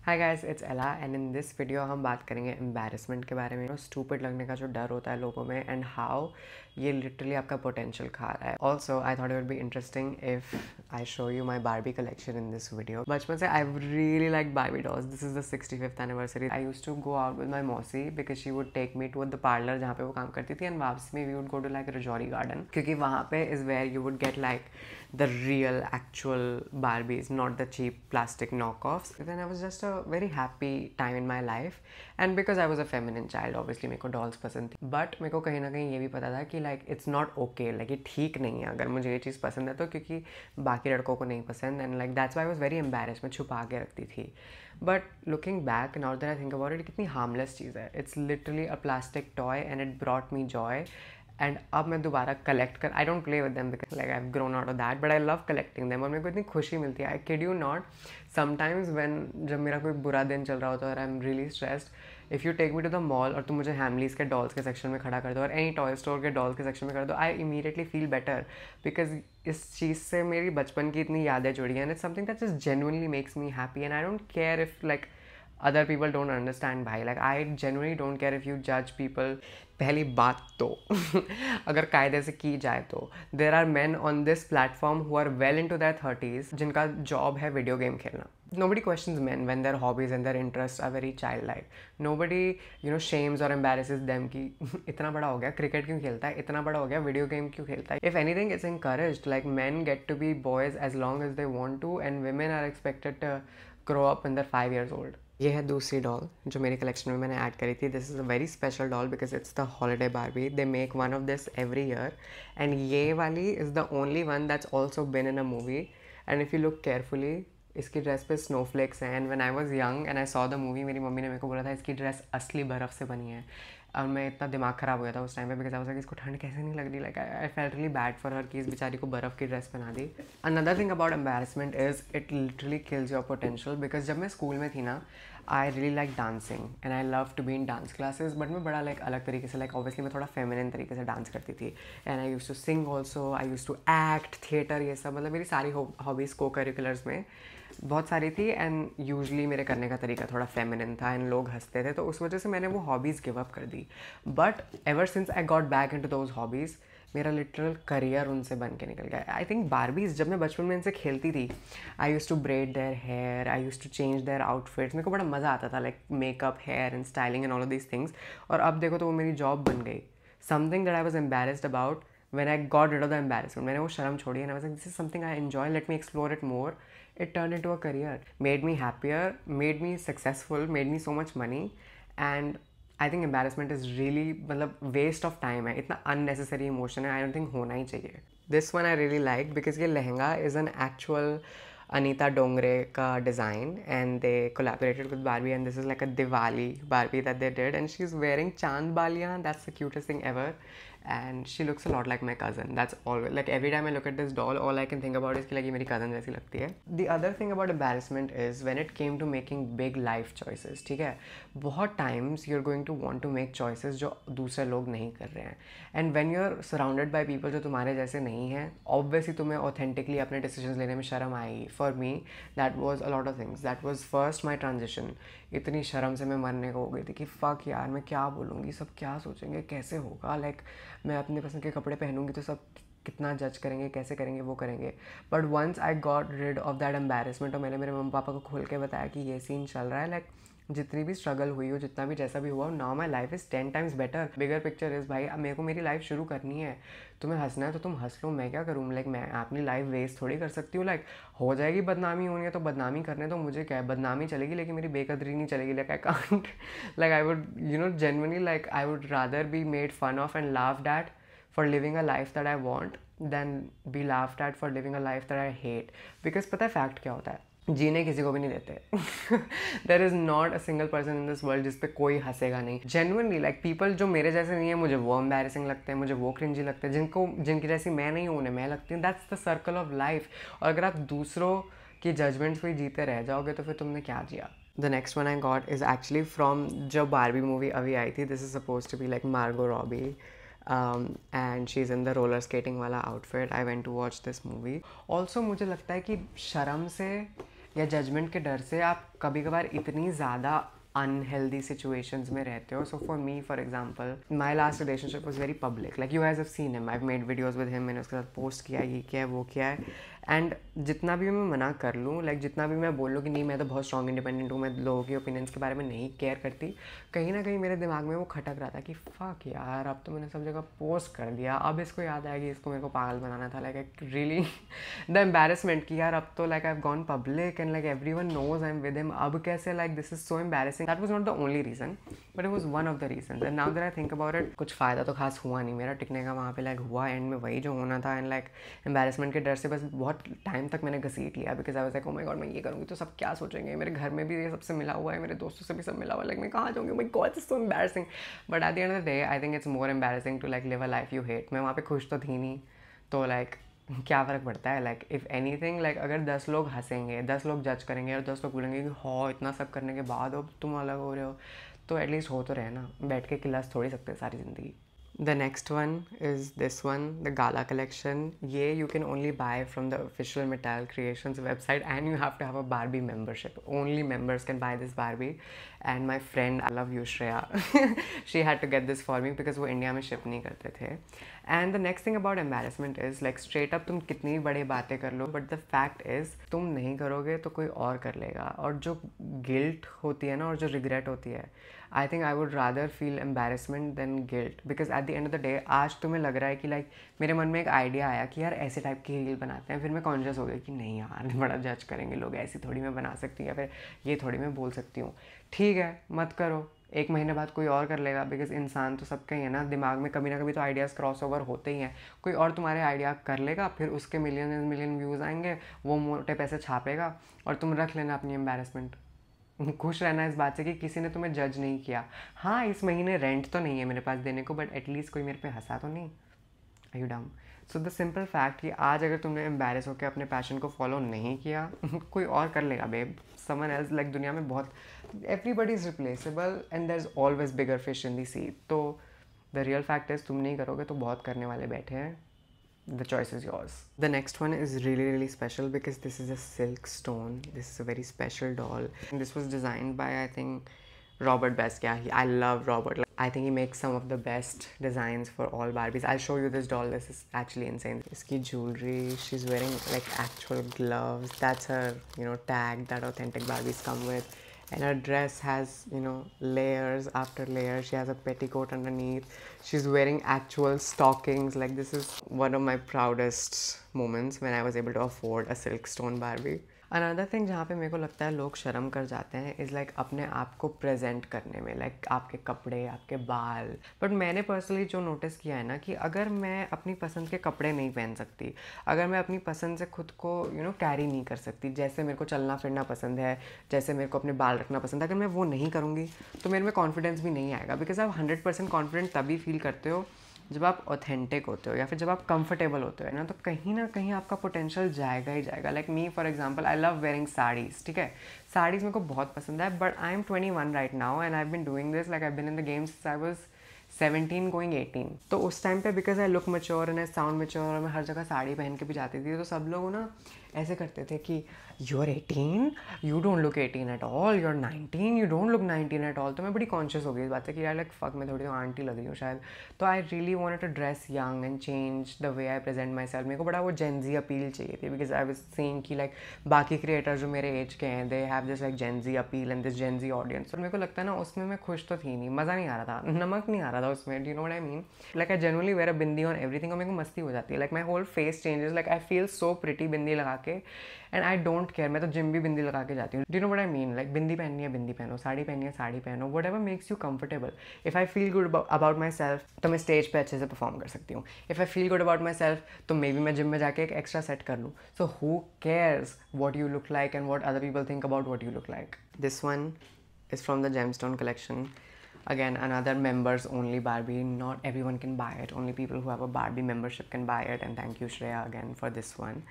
Hi guys, it's एला and in this video हम बात करेंगे एम्बैरेसमेंट के बारे में, स्टूपिड लगने का जो डर होता है लोगों में एंड हाउ ये लिटरली आपका पोटेंशियल खा रहा है. Also I thought it would be interesting if I show you my Barbie collection in this video. बचपन से I really like Barbie dolls. This is the 65th anniversary. I used to go out with my मौसी because she would take me to the parlour जहाँ पे वो काम करती थी and वापस में we would go to like Rajouri Garden, क्योंकि वहाँ पे is where you would get like the real actual Barbies, not the cheap plastic knockoffs. Then I was just a very happy time in my life, and because I was a feminine child, obviously मेरे को dolls पसंद थी. But मेरे को कहीं ना कहीं ये भी पता था कि like it's not okay, like ये ठीक नहीं है अगर मुझे ये चीज़ पसंद है तो, क्योंकि बाकी लड़कों को नहीं पसंद, and like that's why I was very embarrassed. मैं छुपा के रखती थी. But looking back now that I think about it, कितनी harmless चीज़ है. It's literally a plastic toy and it brought me joy. And अब मैं दोबारा कलेक्ट कर, I don't play with them because like I have grown out of that, but I love collecting them. और मेरे को इतनी खुशी मिलती है, I kid you not. Sometimes when जब मेरा कोई बुरा दिन चल रहा होता है और I am really stressed, if you take me to the mall और तुम मुझे हैमलीज के डॉल्स के सेक्शन में खड़ा कर दो और एनी टॉय स्टोर के डॉल्स के सेक्शन में कर दो, I immediately feel better because इस चीज़ से मेरी बचपन की इतनी यादें जुड़ी हैं and it's something that just genuinely makes me happy and I don't care if like other people don't understand भाई. like I genuinely don't care if you judge people. पहली बात तो अगर कायदे से की जाए तो there are men on this platform who are well into their 30s जिनका जॉब है वीडियो गेम खेलना. Nobody questions men when their hobbies and their interests are very childlike. Nobody shames or embarrasses them कि इतना बड़ा हो गया cricket क्यों खेलता है, इतना बड़ा हो गया वीडियो गेम क्यों खेलता है. If anything, it's encouraged. Like men get to be boys as long as they want to and women are expected to grow up when they're 5 years old. ये है दूसरी डॉल जो मेरी कलेक्शन में मैंने ऐड करी थी. This is a very special doll because it's the holiday Barbie. They make one of this every year and ये वाली is the only one that's also been in a movie. And if you look carefully, इसकी dress पे snowflakes हैं. And when I was young and I saw the movie, मेरी mummy ने मेरे को बोला था इसकी ड्रेस असली बर्फ़ से बनी है. और मैं इतना दिमाग ख़राब हो गया था उस टाइम पे बिकॉज आई वाज लाइक इसको ठंड कैसे नहीं लग रही. Like I felt really bad for her कि इस बेचारी को बर्फ़ की ड्रेस पहना दी. Another thing about embarrassment is it literally kills your potential. Because जब मैं स्कूल में थी ना, I really like dancing and I love to be in dance classes. But मैं बड़ा लाइक अलग तरीके से, लाइक ऑब्वियसली मैं थोड़ा फेमिनिन तरीके से डांस करती थी. And I use to sing also, I use to act, theatre, ये सब. मतलब मेरी सारी हॉबीज़ को करिकुलर्स में बहुत सारी थी एंड यूजली मेरे करने का तरीका थोड़ा फेमिनिन था एंड लोग हंसते थे, तो उस वजह से मैंने वो हॉबीज़ गिव अप कर दी. But ever since I got back into those hobbies, मेरा लिटरल करियर उनसे बन के निकल गया. आई थिंक बारबीज जब मैं बचपन में इनसे खेलती थी, I use to braid their hair, I use to change their outfits. मेरे को बड़ा मज़ा आता था like makeup, hair and styling and all of these things. और अब देखो तो वो मेरी जॉब बन गई. Something that I was embarrassed about, when I got rid of the embarrassment, मैंने वो शर्म छोड़ी and I was like, this is something I enjoy, let me explore it more. It turned into a career, made me happier, made me successful, made me so much money. And I think embarrassment is really मतलब waste of time है, इतना unnecessary emotion है, I don't think होना ही चाहिए. This one I really like because ये lehenga is an actual Anita Dongre ka design and they collaborated with Barbie and this is like a Diwali Barbie that they did and she's wearing Chand Baliyan. That's the cutest thing ever and she looks a lot like my cousin. That's always like every time I look at this doll, all I can think about is कि like ये मेरी cousin जैसी लगती है. The other thing about embarrassment is when it came to making big life choices. ठीक है, बहुत times you're going to want to make choices जो दूसरे लोग नहीं कर रहे हैं and when you're surrounded by people जो तुम्हारे जैसे नहीं हैं, obviously तुम्हें authentically अपने decisions लेने में शर्म आएगी. For me that was a lot of things. That was first my transition. इतनी शर्म से मैं मरने को हो गई थी कि fuck यार मैं क्या बोलूँगी, सब क्या सोचेंगे, कैसे होगा, like मैं अपने पसंद के कपड़े पहनूंगी तो सब कितना जज करेंगे, कैसे करेंगे, वो करेंगे. But once I got rid of that embarrassment और मैंने मेरे मम्मी पापा को खोल के बताया कि ये सीन चल रहा है, लाइक जितनी भी स्ट्रगल हुई हो, जितना भी जैसा भी हुआ, now my life is 10 times better. Bigger picture is भाई अब मेरे को मेरी लाइफ शुरू करनी है. तुम्हें हंसना है तो तुम हंस लो, मैं क्या करूँ. लाइक मैं अपनी लाइफ वेस्ट थोड़ी कर सकती हूँ. लाइक हो जाएगी, बदनामी होनी है तो बदनामी करने तो मुझे क्या है, बदनामी चलेगी लेकिन मेरी बेकदरी नहीं चलेगी. Like I can't like I would genuinely like I would rather be made fun of and laughed at for living a life that I want than be laughed at for living a life that I hate. Because पता है fact क्या होता है, जीने किसी को भी नहीं देते. There is not a single person in this world जिस पे कोई हंसेगा नहीं. जेन्युइनली लाइक पीपल जो मेरे जैसे नहीं है, मुझे वो एम्बैरेसिंग लगते हैं, मुझे वो क्रिंजी लगते हैं. जिनकी जैसी मैं नहीं हूँ उन्हें मैं लगती हूँ. That's the circle of life. और अगर आप दूसरों की जजमेंट्स पे जीते रह जाओगे तो फिर तुमने क्या जिया. The next one I got is actually from जो बारबी मूवी अभी आई थी. This is supposed to be like Margot Robbie. And she's in the roller skating वाला outfit. I went to watch this movie. Also मुझे लगता है कि शर्म से या जजमेंट के डर से आप कभी कभार इतनी ज़्यादा अनहेल्दी सिचुएशंस में रहते हो. So for me for example my last relationship was very public. Like you guys have seen him, I have made videos with him, मैंने उसके साथ पोस्ट किया, ये किया है, वो किया है. एंड जितना भी मैं मना कर लूँ, लाइक जितना भी मैं बोल लूँ कि नहीं मैं तो बहुत स्ट्रॉन्ग इंडिपेंडेंट हूँ, मैं लोगों के ओपिनियंस के बारे में नहीं केयर करती, कहीं ना कहीं मेरे दिमाग में वो खटक रहा था कि फक यार, अब तो मैंने सब जगह पोस्ट कर दिया, अब इसको याद आएगी, इसको मेरे को पागल बनाना था. लाइक रियली द एम्बेरसमेंट कि यार अब तो like I have gone public and like everyone knows I am with him, अब कैसे, like this is so embarrassing. That was not the only reason but it was one of the reason. And now that I think about it, कुछ फ़ायदा तो खास हुआ नहीं मेरा टिकने का वहाँ पे. लाइक हुआ एंड में वही जो होना था. एंड लाइक एम्बेरसमेंट के डर से बस बहुत टाइम तक मैंने घसीट लिया, because I was like oh my God, मैं ये करूँगी तो सब क्या सोचेंगे, मेरे घर में भी ये सबसे मिला हुआ है, मेरे दोस्तों से भी सब मिला हुआ है, लाइक मैं कहाँ जाऊँगी, my god it's so embarrassing. But at the end of the day I think it's more embarrassing to like live a life you hate. मैं वहाँ पे खुश तो थी नहीं, तो लाइक क्या फ़र्क पड़ता है. Like if any thing, like अगर 10 लोग हंसेंगे, 10 लोग जज करेंगे और 10 लोग बोलेंगे कि हाँ इतना सब करने के बाद अब तुम अलग हो रहे हो, तो एटलीस्ट हो तो रहे ना, बैठ के क्लास थोड़ी सकते सारी ज़िंदगी. The next one is this one, the Gala collection. Yeah, you can only buy from the official Mattel Creations website and you have to have a Barbie membership. Only members can buy this Barbie. And my friend, I love you Shreya, she had to get this for me because वो India में ship नहीं करते थे. And the next thing about embarrassment is like straight up तुम कितनी बड़ी बातें कर लो, but the fact is तुम नहीं करोगे तो कोई और कर लेगा. और जो गिल्ट होती है ना और जो रिग्रेट होती है, I think I would rather feel embarrassment than guilt. Because at the end of the day आज तुम्हें लग रहा है कि लाइक मेरे मन में एक आइडिया आया कि यार ऐसे टाइप की रील बनाते हैं, फिर मैं कॉन्शियस हो गई कि नहीं यार बड़ा जज करेंगे लोग, ऐसी थोड़ी मैं बना सकती हूँ या फिर ये थोड़ी मैं बोल सकती हूँ. ठीक है मत करो, एक महीने बाद कोई और कर लेगा. बिकॉज इंसान तो सबका ही है ना, दिमाग में कभी ना कभी तो आइडियाज़ क्रॉस ओवर होते ही हैं. कोई और तुम्हारे आइडिया कर लेगा, फिर उसके मिलियन एंड मिलियन व्यूज़ आएंगे, वो मोटे पैसे छापेगा और तुम रख लेना अपनी एम्बेरसमेंट. खुश रहना इस बात से कि किसी ने तुम्हें जज नहीं किया. हाँ इस महीने रेंट तो नहीं है मेरे पास देने को, बट एटलीस्ट कोई मेरे पे हंसा तो नहीं. आर यू डम? सो द सिंपल फैक्ट कि आज अगर तुमने एम्बेरस होकर अपने पैशन को फॉलो नहीं किया, कोई और कर लेगा बेब. समवन एल्स, लाइक दुनिया में बहुत, everybody is replaceable and there is always bigger fish in the sea. तो द रियल फैक्ट इज़ तुम नहीं करोगे तो बहुत करने वाले बैठे हैं. The choice is yours. The next one is really special because this is a silk stone. This is a very special doll. And this was designed by I think Robert Basquiat. I love Robert. Like, I think he makes some of the best designs for all Barbies. I'll show you this doll. This is actually insane. Iski jewelry. She's wearing like actual gloves. That's her, tag that authentic Barbies come with. And her dress has layers after layers. She has a petticoat underneath. She's wearing actual stockings. Like this is one of my proudest moments when I was able to afford a silk stone Barbie. Another thing जहाँ पे मेरे को लगता है लोग शर्म कर जाते हैं इज़ लाइक अपने आप को प्रेजेंट करने में, लाइक आपके कपड़े, आपके बाल. बट मैंने पर्सनली जो नोटिस किया है ना कि अगर मैं अपनी पसंद के कपड़े नहीं पहन सकती, अगर मैं अपनी पसंद से खुद को कैरी नहीं कर सकती, जैसे मेरे को चलना फिरना पसंद है, जैसे मेरे को अपने बाल रखना पसंद है, अगर मैं वो नहीं करूँगी तो मेरे में कॉन्फिडेंस भी नहीं आएगा. बिकॉज आप 100% कॉन्फिडेंट तभी फील करते हो जब आप ऑथेंटिक होते हो या फिर जब आप कंफर्टेबल होते हो ना, तो कहीं ना कहीं आपका पोटेंशियल जाएगा ही जाएगा. Like me for example, I love wearing saris. ठीक है, साड़ीज़ मेरे को बहुत पसंद है, but I am 21 right now and I have been doing this, like I have been in the game since I was 17 going 18. तो उस टाइम पे because I look mature and I sound mature और मैं हर जगह साड़ी पहन के भी जाती थी, तो सब लोग ना ऐसे करते थे कि you are 18, you don't look 18 at all, you are 19, you don't look 19 at all. तो मैं बड़ी कॉन्शियस हो गई इस बात से कि यार लाइक फक मैं थोड़ी तो आंटी लग रही हूँ शायद. तो I really wanted to dress young and change the way I present myself. मेरे को बड़ा वो जेनजी अपील चाहिए थी बिकॉज आई वाज सीइंग कि लाइक बाकी क्रिएटर्स जो मेरे एज के हैं, they have this like Gen Z appeal and this Gen Z audience. तो मेरे को लगता है ना उसमें मैं खुश तो थी नहीं, मज़ा नहीं आ रहा था, नमक नहीं आ रहा था उसमें. Do you know what I mean? Like I generally wear a bindi on everything और मेरे को मस्ती हो जाती है. Like my whole face changes, like I feel so pretty bindi लगा के एंड आई डोंट केयर. मैं तो जिम भी बिंदी लगा के जाती हूँ. Do you know what I mean? Like bindi पहननी है बिंदी पहनो, साड़ी पहननी है साड़ी पहनो, whatever makes you comfortable. If I feel good about myself तो मैं स्टेज पे अच्छे से परफॉर्म कर सकती हूँ. If I feel good about myself तो मे बी मैं जिम में जाके एक एक्स्ट्रा सेट कर लूँ. So who cares what you look like and what other people think about what you look like. This one is from the gemstone collection. Again, another members only Barbie. Not everyone can buy it. Only people who have a Barbie membership can buy it. And thank you Shreya again for this one.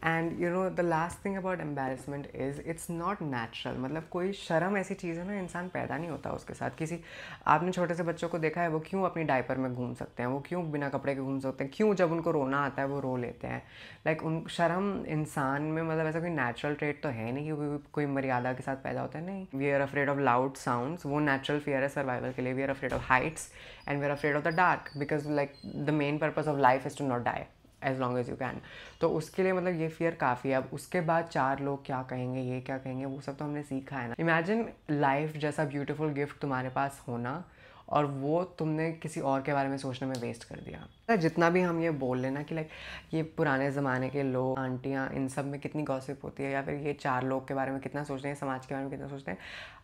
And you know the last thing about embarrassment is it's not natural. मतलब कोई शर्म ऐसी चीज़ है ना, इंसान पैदा नहीं होता उसके साथ. किसी आपने छोटे से बच्चों को देखा है, वो क्यों अपनी डायपर में घूम सकते हैं, वो क्यों बिना कपड़े के घूम सकते हैं, क्यों जब उनको रोना आता है वो रो लेते हैं. लाइक उन शर्म इंसान में, मतलब ऐसा कोई नेचुरल ट्रेट तो है नहीं कि कोई मर्यादा के साथ पैदा होता है. नहीं. We are afraid of loud sounds, वो नेचुरल फियर है सर्वाइवल के लिए. We are afraid of heights and we are afraid of the dark, because like the main purpose of life is to not die as long as you can. तो उसके लिए मतलब ये fear काफ़ी है. अब उसके बाद चार लोग क्या कहेंगे, ये क्या कहेंगे, वो सब तो हमने सीखा है ना. इमेजिन लाइफ जैसा ब्यूटीफुल गिफ्ट तुम्हारे पास होना और वो तुमने किसी और के बारे में सोचने में वेस्ट कर दिया. जितना भी हम ये बोल लेना कि लाइक ये पुराने ज़माने के लोग, आंटियाँ, इन सब में कितनी गॉसिप होती है, या फिर ये चार लोग के बारे में कितना सोचते हैं, समाज के बारे में कितना सोचते हैं.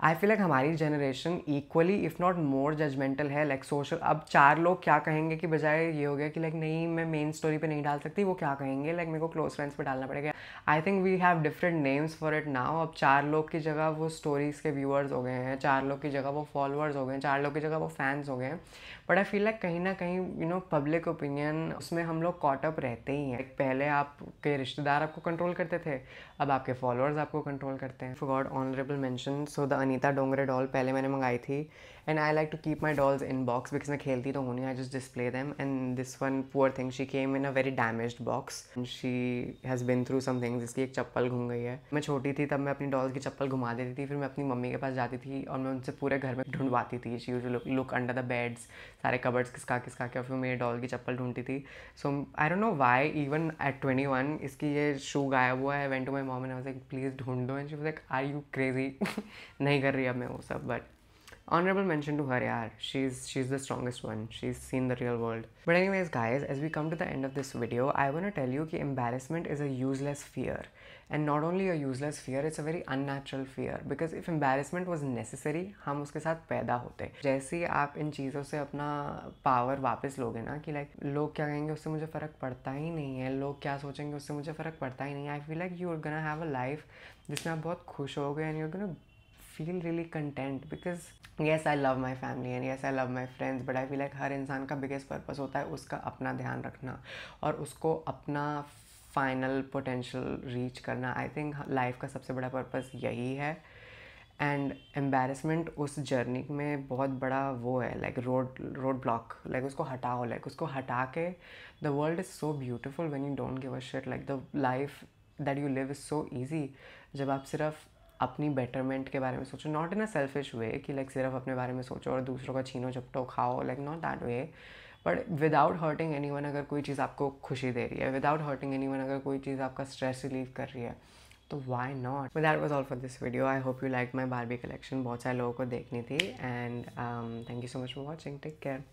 आई फील लाइक हमारी generation equally if not more judgemental है. लाइक सोशल, अब चार लोग क्या कहेंगे कि बजाय ये हो गया कि लाइक नहीं मैं मेन स्टोरी पे नहीं डाल सकती, वो क्या कहेंगे, लाइक मेरे को क्लोज फ्रेंड्स पे डालना पड़ेगा. I think we have different names for it now. अब चार लोग की जगह वो स्टोरीज़ के व्यूअर्स हो गए हैं, चार लोग की जगह वो फॉलोअर्स हो गए हैं, चार लोग की जगह वो फैंस हो गए हैं. बट आई फील लाइक कहीं ना कहीं यू नो पब्लिक ओपिनियन, उसमें हम लोग कॉट अप रहते ही हैं. पहले आपके रिश्तेदार आपको कंट्रोल करते थे, अब आपके फॉलोअर्स आपको कंट्रोल करते हैं. For god honourable mention, so the Anita Dongre doll पहले मैंने मंगाई थी. And I like to keep my dolls in box because मैं खेलती तो हूँ नहीं, I just display them. And this one poor thing, she came in a very damaged box and she has been through some things. इसकी एक चप्पल घूम गई है. मैं छोटी थी तब मैं अपनी डॉल्स की चप्पल घुमा देती थी, फिर मैं अपनी मम्मी के पास जाती थी और मैं उनसे पूरे घर में ढूंढवाती थी. She used to look under the beds, सारे कबर्ड्स किसका किसका क्या, फिर मेरी डॉल की चप्पल ढूंढती थी. So I don't know why even at 21 इसकी ये शू गायब हुआ है. I went to my mom and I was like please ढूंढ दो. And she was like are you crazy. नहीं कर रही अब मैं वो सब. But honorable mention to her, yaar. She's the strongest one. She's seen the real world. But anyways guys, as we come to the end of this video, I want to tell you कि embarrassment is a useless fear. And not only a useless fear, it's a very unnatural fear. Because if embarrassment was necessary, हम उसके साथ पैदा होते. जैसे ही आप इन चीज़ों से अपना पावर वापस लोगे ना कि लाइक लोग क्या कहेंगे उससे मुझे फ़र्क पड़ता ही नहीं है, लोग क्या सोचेंगे उससे मुझे फ़र्क पड़ता ही नहीं है. I feel like you are gonna have a life जिसमें आप बहुत खुश होगे and you are gonna feel really content. Because yes, I love my family and yes, I love my friends, but I feel like हर इंसान का biggest purpose होता है उसका अपना ध्यान रखना और उसको अपना फाइनल पोटेंशियल रीच करना. आई थिंक लाइफ का सबसे बड़ा पर्पस यही है. एंड एम्बेरसमेंट उस जर्नी में बहुत बड़ा वो है, लाइक रोड ब्लॉक. लाइक उसको हटाओ, लाइक उसको हटा के the world is so beautiful when you don't give a shit. Like the life that you live is so easy जब आप सिर्फ अपनी बेटरमेंट के बारे में सोचो. नॉट इन अ सेल्फिश वे कि लाइक सिर्फ अपने बारे में सोचो और दूसरों का छीनो झपटो खाओ, like not that way. But without hurting any one. अगर कोई चीज़ आपको खुशी दे रही है, विदाउट हर्टिंग एनी वन, अगर कोई चीज़ आपका स्ट्रेस रिलीव कर रही है, तो why not. But that was all for this video. I hope you like my Barbie collection. बहुत सारे लोगों को देखनी थी. And thank you so much for watching. Take care.